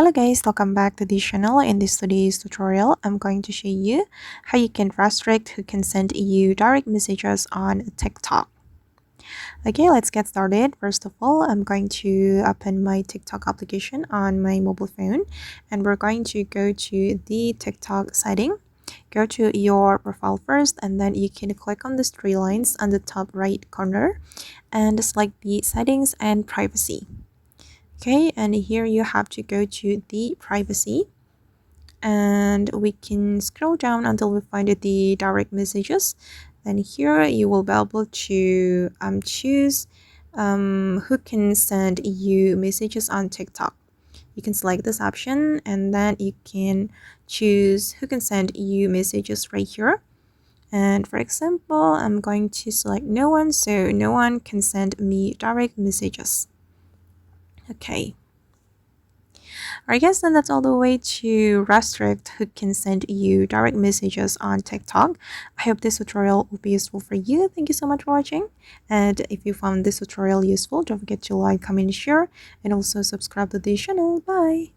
Hello guys, welcome back to this channel. In this today's tutorial, I'm going to show you how you can restrict who can send you direct messages on TikTok. Okay, let's get started. First of all, I'm going to open my TikTok application on my mobile phone and we're going to go to the TikTok setting. Go to your profile first and then you can click on the three lines on the top right corner and select the settings and privacy. Okay, and here you have to go to the privacy and we can scroll down until we find the direct messages. Then here you will be able to choose who can send you messages on TikTok. You can select this option and then you can choose who can send you messages right here. And for example, I'm going to select no one, so no one can send me direct messages. Okay. Alright guys, then that's all the way to restrict who can send you direct messages on TikTok. I hope this tutorial will be useful for you. Thank you so much for watching. And if you found this tutorial useful, don't forget to like, comment, share, and also subscribe to the channel. Bye!